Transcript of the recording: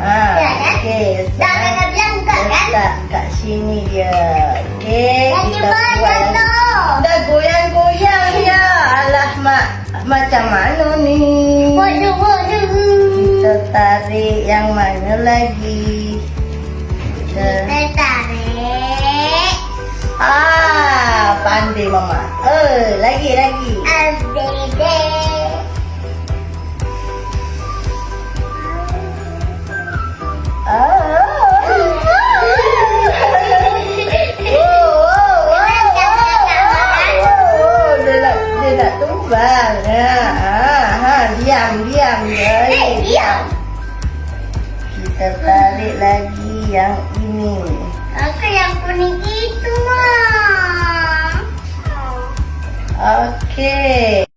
Okey. Jangan bilang buka kan? Letak kat sini dia. Okey, Yang kita cepat buat. jatuh. Dah goyang-goyang ya. Alah mak, macam mana ni? Waduh. Kita tarik yang mana lagi? Kita tarik. Pandai mama. Lagi. Abede. Dia nak tumbang. Diam. Diam. Kita tarik lagi yang ini. Aku yang kuning itu, Mak. Okey.